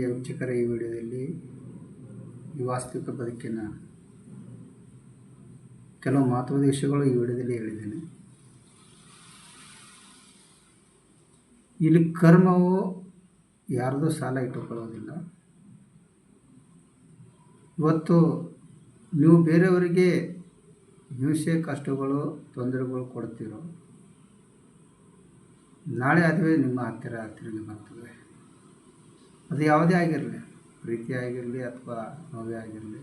ವೀಕ್ಷಕರ, ಈ ವಿಡಿಯೋದಲ್ಲಿ ಈ ವಾಸ್ತವಿಕ ಬದುಕಿನ ಕೆಲವು ಮಹತ್ವದ ವಿಷಯಗಳು ಈ ವಿಡಿಯೋದಲ್ಲಿ ಹೇಳಿದ್ದೇನೆ. ಇಲ್ಲಿ ಕರ್ಮವು ಯಾರದೂ ಸಾಲ ಇಟ್ಟುಕೊಳ್ಳೋದಿಲ್ಲ. ಇವತ್ತು ನೀವು ಬೇರೆಯವರಿಗೆ ಹಿಂಸೆ, ಕಷ್ಟಗಳು, ತೊಂದರೆಗಳು ಕೊಡ್ತೀರೋ, ನಾಳೆ ಅದುವೇ ನಿಮ್ಮ ಹತ್ತಿರ ತಿರುಗಿ ಬರ್ತದೆ. ಅದು ಯಾವುದೇ ಆಗಿರಲಿ, ಪ್ರೀತಿ ಆಗಿರಲಿ ಅಥವಾ ನೋವೇ ಆಗಿರಲಿ,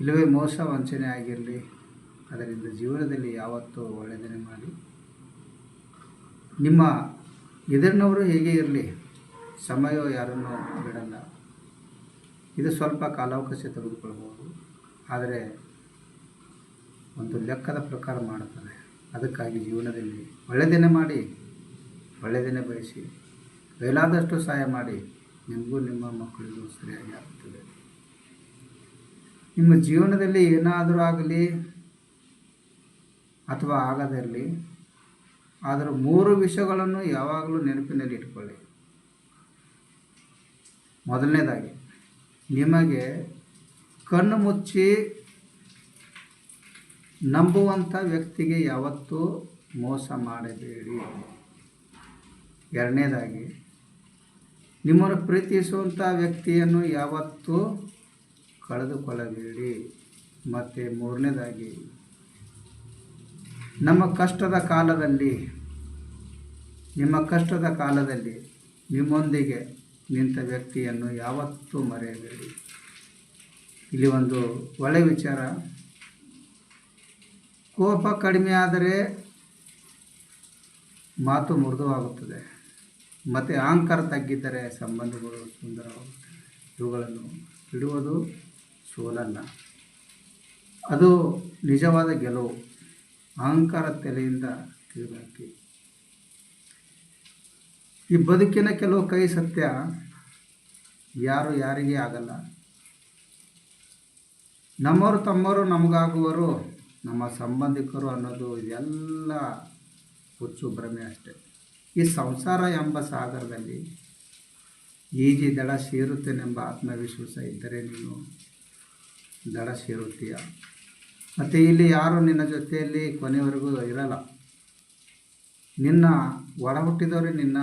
ಇಲ್ಲವೇ ಮೋಸ ವಂಚನೆ ಆಗಿರಲಿ, ಅದರಿಂದ ಜೀವನದಲ್ಲಿ ಯಾವತ್ತೂ ಒಳ್ಳೆಯದನ್ನೇ ಮಾಡಿ. ನಿಮ್ಮ ಎದುರಿನವರು ಹೇಗೆ ಇರಲಿ, ಸಮಯ ಯಾರನ್ನು ಬಿಡಲ್ಲ. ಇದು ಸ್ವಲ್ಪ ಕಾಲಾವಕಾಶ ತೆಗೆದುಕೊಳ್ಬೋದು, ಆದರೆ ಒಂದು ಲೆಕ್ಕದ ಪ್ರಕಾರ ಮಾಡುತ್ತದೆ. ಅದಕ್ಕಾಗಿ ಜೀವನದಲ್ಲಿ ಒಳ್ಳೆಯದನ್ನೇ ಮಾಡಿ, ಒಳ್ಳೆಯದನ್ನೇ ಬಯಸಿ, ಕೈಲಾದಷ್ಟು ಸಹಾಯ ಮಾಡಿ. ನಿಮಗೂ ನಿಮ್ಮ ಮಕ್ಕಳಿಗೂ ಸರಿಯಾಗಿ ಆಗುತ್ತದೆ. ನಿಮ್ಮ ಜೀವನದಲ್ಲಿ ಏನಾದರೂ ಆಗಲಿ ಅಥವಾ ಆಗದಿರಲಿ, ಆದರೆ 3 ವಿಷಯಗಳನ್ನು ಯಾವಾಗಲೂ ನೆನಪಿನಲ್ಲಿ ಇಟ್ಕೊಳ್ಳಿ. ಮೊದಲನೇದಾಗಿ, ನಿಮಗೆ ಕಣ್ಣು ಮುಚ್ಚಿ ನಂಬುವಂಥ ವ್ಯಕ್ತಿಗೆ ಯಾವತ್ತೂ ಮೋಸ ಮಾಡಬೇಡಿ. ಎರಡನೇದಾಗಿ, ನಿಮ್ಮನ್ನು ಪ್ರೀತಿಸುವಂಥ ವ್ಯಕ್ತಿಯನ್ನು ಯಾವತ್ತೂ ಕಳೆದುಕೊಳ್ಳಬೇಡಿ. ಮತ್ತು ಮೂರನೇದಾಗಿ, ನಿಮ್ಮ ಕಷ್ಟದ ಕಾಲದಲ್ಲಿ ನಿಮ್ಮೊಂದಿಗೆ ನಿಂತ ವ್ಯಕ್ತಿಯನ್ನು ಯಾವತ್ತೂ ಮರೆಯಬೇಡಿ. ಇಲ್ಲಿ ಒಂದು ಒಳ್ಳೆಯ ವಿಚಾರ. ಕೋಪ ಕಡಿಮೆ ಆದರೆ ಮಾತು ಮೃದುವಾಗುತ್ತದೆ, ಮತ್ತು ಅಹಂಕಾರ ತಗ್ಗಿದ್ದರೆ ಸಂಬಂಧಗಳು ಸುಂದರವಾಗುತ್ತವೆ. ಇವುಗಳನ್ನು ಬಿಡುವುದು ಸೋಲಲ್ಲ, ಅದು ನಿಜವಾದ ಗೆಲುವು. ಅಹಂಕಾರ ತಲೆಯಿಂದ ತೆಗೆದುಹಾಕಿ. ಈ ಬದುಕಿನ ಕೆಲವು ಕೈ ಸತ್ಯ, ಯಾರು ಯಾರಿಗೆ ಆಗಲ್ಲ. ನಮ್ಮವರು ತಮ್ಮವರು ನಮಗಾಗುವರು, ನಮ್ಮ ಸಂಬಂಧಿಕರು ಅನ್ನೋದು ಇದೆಲ್ಲ ಹುಚ್ಚು ಭ್ರಮೆ ಅಷ್ಟೆ. ಈ ಸಂಸಾರ ಎಂಬ ಸಾಗರದಲ್ಲಿ ಈಜಿ ದಡ ಸೇರುತ್ತೇನೆಂಬ ಆತ್ಮವಿಶ್ವಾಸ ಇದ್ದರೆ ನೀನು ದಡ ಸೇರುತ್ತೀಯ. ಮತ್ತು ಇಲ್ಲಿ ಯಾರು ನಿನ್ನ ಜೊತೆಯಲ್ಲಿ ಕೊನೆಯವರೆಗೂ ಇರಲ್ಲ. ನಿನ್ನ ಒಡ ಹುಟ್ಟಿದವರು, ನಿನ್ನ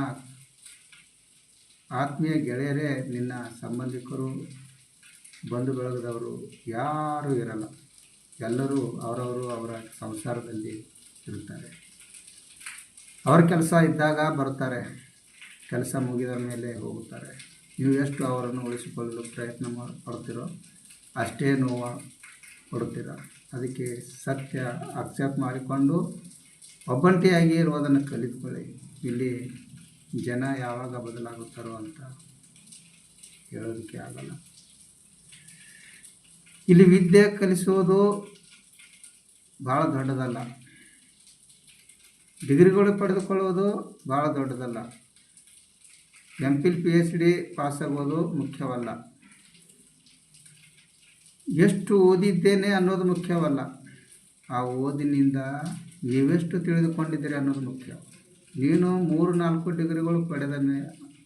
ಆತ್ಮೀಯ ಗೆಳೆಯರೇ, ನಿನ್ನ ಸಂಬಂಧಿಕರು, ಬಂಧು ಬಳಗದವರು ಯಾರೂ ಇರಲ್ಲ. ಎಲ್ಲರೂ ಅವರವರು ಅವರ ಸಂಸಾರದಲ್ಲಿ ಇರುತ್ತಾರೆ. ಅವರ ಕೆಲಸ ಇದ್ದಾಗ ಬರ್ತಾರೆ, ಕೆಲಸ ಮುಗಿದ ಮೇಲೆ ಹೋಗುತ್ತಾರೆ. ನೀವು ಎಷ್ಟು ಅವರನ್ನು ಉಳಿಸಿಕೊಳ್ಳಲು ಪ್ರಯತ್ನ ಪಡ್ತೀರೋ ಅಷ್ಟೇ ನೋವು ಪಡುತ್ತೀರ. ಅದಕ್ಕೆ ಸತ್ಯ ಅಕ್ಸೆಪ್ಟ್ ಮಾಡಿಕೊಂಡು ಒಬ್ಬಂಟಿಯಾಗಿ ಇರುವುದನ್ನು ಕಲಿತುಕೊಳ್ಳಿ. ಇಲ್ಲಿ ಜನ ಯಾವಾಗ ಬದಲಾಗುತ್ತಾರೋ ಅಂತ ಹೇಳೋದಕ್ಕೆ ಆಗಲ್ಲ. ಇಲ್ಲಿ ವಿದ್ಯೆ ಕಲಿಸುವುದು ಭಾಳ ದೊಡ್ಡದಲ್ಲ, ಡಿಗ್ರಿಗಳು ಪಡೆದುಕೊಳ್ಳುವುದು ಭಾಳ ದೊಡ್ಡದಲ್ಲ, MPhil PhD ಪಾಸಾಗೋದು ಮುಖ್ಯವಲ್ಲ, ಎಷ್ಟು ಓದಿದ್ದೇನೆ ಅನ್ನೋದು ಮುಖ್ಯವಲ್ಲ, ಆ ಓದಿನಿಂದ ನೀವೆಷ್ಟು ತಿಳಿದುಕೊಂಡಿದ್ದೀರಿ ಅನ್ನೋದು ಮುಖ್ಯ. ನೀನು 3-4 ಡಿಗ್ರಿಗಳು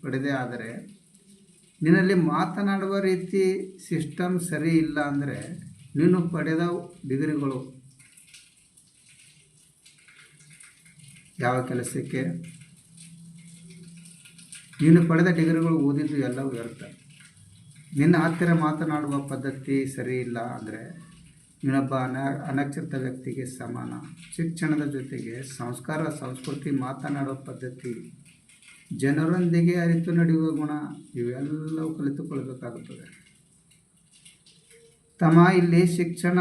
ಪಡೆದೇ ಆದರೆ ನಿನ್ನಲ್ಲಿ ಮಾತನಾಡುವ ರೀತಿ ಸಿಸ್ಟಮ್ ಸರಿ ಇಲ್ಲ ಅಂದರೆ ನೀನು ಪಡೆದ ಡಿಗ್ರಿಗಳು ಯಾವ ಕೆಲಸಕ್ಕೆ? ನೀನು ಪಡೆದ ಡಿಗ್ರಿಗಳು ಓದಿದ್ದು ಎಲ್ಲವೂ ವ್ಯರ್ಥ. ನಿನ್ನ ಹತ್ತಿರ ಮಾತನಾಡುವ ಪದ್ಧತಿ ಸರಿ ಇಲ್ಲ ಅಂದರೆ ನೀನೊಬ್ಬ ಅನಕ್ಷತ ವ್ಯಕ್ತಿಗೆ ಸಮಾನ. ಶಿಕ್ಷಣದ ಜೊತೆಗೆ ಸಂಸ್ಕಾರ, ಸಂಸ್ಕೃತಿ, ಮಾತನಾಡುವ ಪದ್ಧತಿ, ಜನರೊಂದಿಗೆ ಅರಿತು ನಡೆಯುವ ಗುಣ, ಇವೆಲ್ಲವೂ ಕಲಿತುಕೊಳ್ಳಬೇಕಾಗುತ್ತದೆ. ತಮ್ಮ, ಇಲ್ಲಿ ಶಿಕ್ಷಣ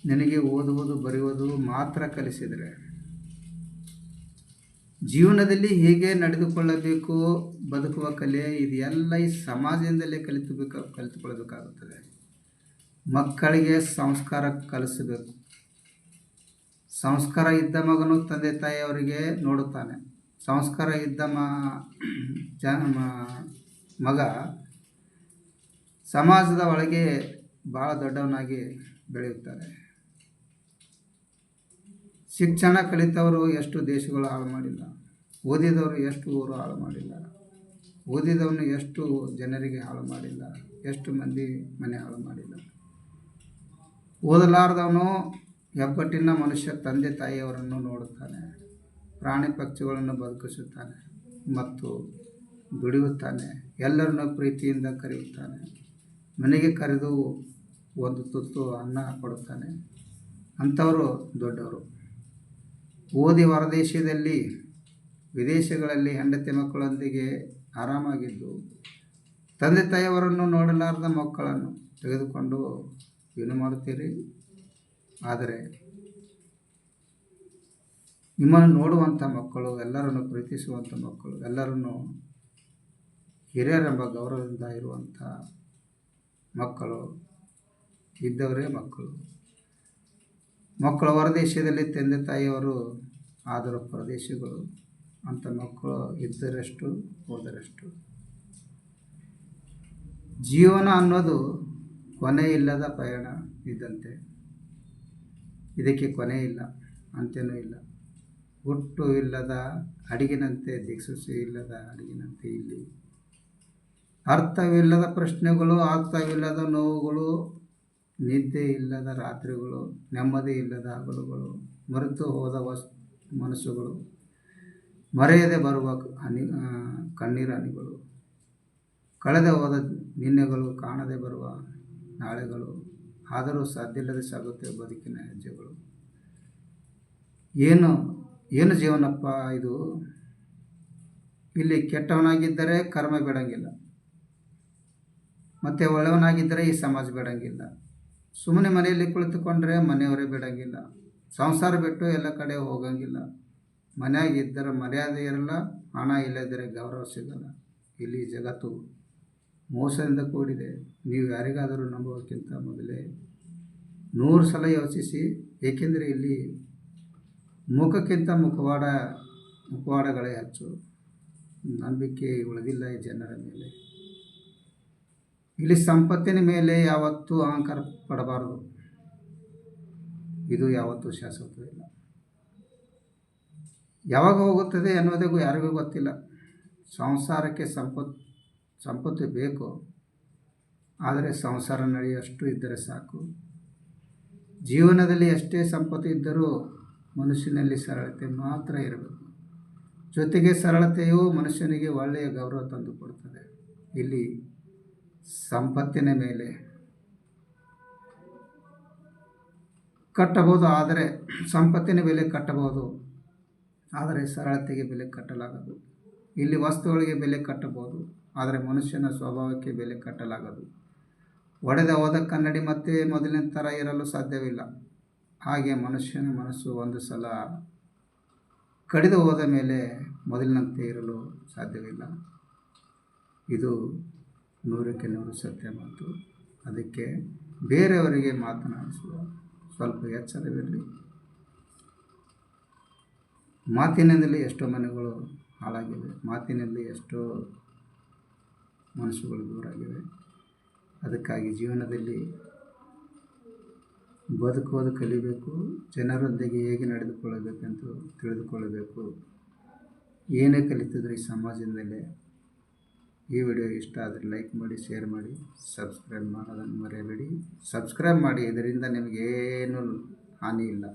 ನಿನಗೆ ಓದುವುದು ಬರೆಯುವುದು ಮಾತ್ರ ಕಲಿಸಿದರೆ, ಜೀವನದಲ್ಲಿ ಹೇಗೆ ನಡೆದುಕೊಳ್ಳಬೇಕು, ಬದುಕುವ ಕಲೆ, ಇದೆಲ್ಲ ಈ ಸಮಾಜದಿಂದಲೇ ಕಲಿತುಕೊಳ್ಳಬೇಕಾಗುತ್ತದೆ. ಮಕ್ಕಳಿಗೆ ಸಂಸ್ಕಾರ ಕಲಿಸಬೇಕು. ಸಂಸ್ಕಾರ ಇದ್ದ ಮಗನು ತಂದೆ ತಾಯಿಯವರಿಗೆ ನೋಡುತ್ತಾನೆ. ಸಂಸ್ಕಾರ ಇದ್ದ ಮಗ ಸಮಾಜದ ಒಳಗೆ ಭಾಳ ದೊಡ್ಡವನಾಗಿ ಬೆಳೆಯುತ್ತಾರೆ. ಶಿಕ್ಷಣ ಕಲಿತವರು ಎಷ್ಟು ದೇಶಗಳು ಹಾಳು ಮಾಡಿಲ್ಲ, ಓದಿದವರು ಎಷ್ಟು ಊರು ಹಾಳು ಮಾಡಿಲ್ಲ. ಓದಿದವನು ಎಷ್ಟು ಜನರಿಗೆ ಹಾಳು ಮಾಡಿಲ್ಲ, ಎಷ್ಟು ಮಂದಿ ಮನೆ ಹಾಳು ಮಾಡಿಲ್ಲ. ಓದಲಾರದವನು ಹೆಬ್ಬಟ್ಟಿನ ಮನುಷ್ಯ ತಂದೆ ತಾಯಿಯವರನ್ನು ನೋಡುತ್ತಾನೆ, ಪ್ರಾಣಿ ಪಕ್ಷಿಗಳನ್ನು ಬದುಕಿಸುತ್ತಾನೆ ಮತ್ತು ದುಡಿಯುತ್ತಾನೆ, ಎಲ್ಲರನ್ನು ಪ್ರೀತಿಯಿಂದ ಕರೆಯುತ್ತಾನೆ, ಮನೆಗೆ ಕರೆದು ಒಂದು ತುತ್ತು ಅನ್ನ ಕೊಡುತ್ತಾನೆ. ಅಂಥವರು ದೊಡ್ಡವರು. ಓದಿ ಹೊರದೇಶದಲ್ಲಿ ವಿದೇಶಗಳಲ್ಲಿ ಹೆಂಡತಿ ಮಕ್ಕಳೊಂದಿಗೆ ಆರಾಮಾಗಿದ್ದು ತಂದೆ ತಾಯಿಯವರನ್ನು ನೋಡಲಾರದ ಮಕ್ಕಳನ್ನು ತೆಗೆದುಕೊಂಡು ಏನು ಮಾಡುತ್ತೀರಿ? ಆದರೆ ನಿಮ್ಮನ್ನು ನೋಡುವಂಥ ಮಕ್ಕಳು, ಎಲ್ಲರನ್ನು ಪ್ರೀತಿಸುವಂಥ ಮಕ್ಕಳು, ಎಲ್ಲರನ್ನು ಹಿರಿಯರೆಂಬ ಗೌರವದಿಂದ ಇರುವಂಥ ಮಕ್ಕಳು ಇದ್ದವರೇ ಮಕ್ಕಳು ಹೊರದೇಶದಲ್ಲಿ ತಂದೆ ತಾಯಿಯವರು ಆದರೂ ಪರದೇಶಿಗಳು. ಅಂಥ ಮಕ್ಕಳು ಇದ್ದರಷ್ಟು ಹೋದರಷ್ಟು. ಜೀವನ ಅನ್ನೋದು ಕೊನೆ ಇಲ್ಲದ ಪಯಣ ಇದ್ದಂತೆ. ಇದಕ್ಕೆ ಕೊನೆ ಇಲ್ಲ, ಅಂತ್ಯನೂ ಇಲ್ಲ. ಹುಟ್ಟು ಇಲ್ಲದ ಅಡಿಗಿನಂತೆ, ದಿಕ್ಸೂಚಿ ಇಲ್ಲದ ಅಡಿಗಿನಂತೆ ಇಲ್ಲಿ ಅರ್ಥವಿಲ್ಲದ ಪ್ರಶ್ನೆಗಳು, ಅರ್ಥವಿಲ್ಲದ ನೋವುಗಳು, ನಿದ್ದೆ ಇಲ್ಲದ ರಾತ್ರಿಗಳು, ನೆಮ್ಮದಿ ಇಲ್ಲದ ಹಗಲುಗಳು, ಮರೆತು ಹೋದ ಮನಸ್ಸುಗಳು, ಮರೆಯದೆ ಬರುವ ಕಣ್ಣೀರ ಹನಿಗಳು, ಕಳೆದ ಹೋದ ನಿನ್ನೆಗಳು, ಕಾಣದೆ ಬರುವ ನಾಳೆಗಳು, ಆದರೂ ಸಾಧ್ಯವಿಲ್ಲದೆ ಸಾಗುತ್ತವೆ ಬದುಕಿನ ಹೆಜ್ಜೆಗಳು. ಏನು ಜೀವನಪ್ಪ ಇದು? ಇಲ್ಲಿ ಕೆಟ್ಟವನಾಗಿದ್ದರೆ ಕರ್ಮ ಬೇಡಂಗಿಲ್ಲ, ಮತ್ತು ಒಳ್ಳೆಯವನಾಗಿದ್ದರೆ ಈ ಸಮಾಜ ಬೇಡಂಗಿಲ್ಲ. ಸುಮ್ಮನೆ ಮನೆಯಲ್ಲಿ ಕುಳಿತುಕೊಂಡ್ರೆ ಮನೆಯವರೇ ಬೇಡಂಗಿಲ್ಲ. ಸಂಸಾರ ಬಿಟ್ಟು ಎಲ್ಲ ಕಡೆ ಹೋಗಂಗಿಲ್ಲ. ಮನೆಯಾಗಿದ್ದರೆ ಮರ್ಯಾದೆ ಇರಲ್ಲ, ಹಣ ಇಲ್ಲದಿದ್ದರೆ ಗೌರವ ಸಿಗಲ್ಲ. ಇಲ್ಲಿ ಜಗತ್ತು ಮೋಸದಿಂದ ಕೂಡಿದೆ. ನೀವು ಯಾರಿಗಾದರೂ ನಂಬುವುದಕ್ಕಿಂತ ಮೊದಲೇ 100 ಸಲ ಯೋಚಿಸಿ. ಏಕೆಂದರೆ ಇಲ್ಲಿ ಮುಖಕ್ಕಿಂತ ಮುಖವಾಡಗಳೇ ಹೆಚ್ಚು. ನಂಬಿಕೆ ಉಳಿದಿಲ್ಲ ಈ ಜನರ ಮೇಲೆ. ಇಲ್ಲಿ ಸಂಪತ್ತಿನ ಮೇಲೆ ಯಾವತ್ತೂ ಅಹಂಕಾರ ಪಡಬಾರದು. ಇದು ಯಾವತ್ತೂ ಶಾಶ್ವತವಿಲ್ಲ. ಯಾವಾಗ ಹೋಗುತ್ತದೆ ಅನ್ನೋದಕ್ಕೂ ಯಾರಿಗೂ ಗೊತ್ತಿಲ್ಲ. ಸಂಸಾರಕ್ಕೆ ಸಂಪತ್ತು ಬೇಕು, ಆದರೆ ಸಂಸಾರ ನಡೆಯುವಷ್ಟು ಇದ್ದರೆ ಸಾಕು. ಜೀವನದಲ್ಲಿ ಎಷ್ಟೇ ಸಂಪತ್ತು ಇದ್ದರೂ ಮನುಷ್ಯನಲ್ಲಿ ಸರಳತೆ ಮಾತ್ರ ಇರಬೇಕು. ಜೊತೆಗೆ ಸರಳತೆಯು ಮನುಷ್ಯನಿಗೆ ಒಳ್ಳೆಯ ಗೌರವ ತಂದುಕೊಡುತ್ತದೆ. ಇಲ್ಲಿ ಸಂಪತ್ತಿನ ಮೇಲೆ ಕಟ್ಟಬಹುದು, ಆದರೆ ಸಂಪತ್ತಿನ ಬೆಲೆ ಕಟ್ಟಬಹುದು, ಆದರೆ ಸರಳತೆಗೆ ಬೆಲೆ ಕಟ್ಟಲಾಗದು. ಇಲ್ಲಿ ವಸ್ತುಗಳಿಗೆ ಬೆಲೆ ಕಟ್ಟಬಹುದು, ಆದರೆ ಮನುಷ್ಯನ ಸ್ವಭಾವಕ್ಕೆ ಬೆಲೆ ಕಟ್ಟಲಾಗದು. ಒಡೆದ ಹೋದ ಕನ್ನಡಿ ಮತ್ತೆ ಮೊದಲಿನ ಥರ ಇರಲು ಸಾಧ್ಯವಿಲ್ಲ. ಹಾಗೆ ಮನುಷ್ಯನ ಮನಸ್ಸು ಒಂದು ಸಲ ಕಡಿದು ಹೋದ ಮೇಲೆ ಮೊದಲಿನಂತೆ ಇರಲು ಸಾಧ್ಯವಿಲ್ಲ. ಇದು 100ಕ್ಕೆ 100 ಸತ್ಯ ಮಾತು. ಅದಕ್ಕೆ ಬೇರೆಯವರಿಗೆ ಮಾತನಾಡಿಸುವ ಸ್ವಲ್ಪ ಎಚ್ಚರವಿರಲಿ. ಮಾತಿನಿಂದಲೇ ಎಷ್ಟೋ ಮನೆಗಳು ಹಾಳಾಗಿವೆ, ಮಾತಿನಲ್ಲಿ ಎಷ್ಟೋ ಮನಸ್ಸುಗಳು ದೂರಾಗಿವೆ. ಅದಕ್ಕಾಗಿ ಜೀವನದಲ್ಲಿ ಬದುಕುವುದು ಕಲಿಬೇಕು. ಜನರೊಂದಿಗೆ ಹೇಗೆ ನಡೆದುಕೊಳ್ಳಬೇಕೆಂದು ತಿಳಿದುಕೊಳ್ಳಬೇಕು. ಏನೇ ಕಲಿತಿದ್ರು ಈ ಸಮಾಜದಲ್ಲೇ. ಈ ವಿಡಿಯೋ ಇಷ್ಟ ಆದರೆ ಲೈಕ್ ಮಾಡಿ, ಶೇರ್ ಮಾಡಿ, ಸಬ್ಸ್ಕ್ರೈಬ್ ಮಾಡೋದನ್ನು ಮರೆಯಬೇಡಿ. ಸಬ್ಸ್ಕ್ರೈಬ್ ಮಾಡಿ, ಇದರಿಂದ ನಿಮಗೇನು ಹಾನಿ ಇಲ್ಲ.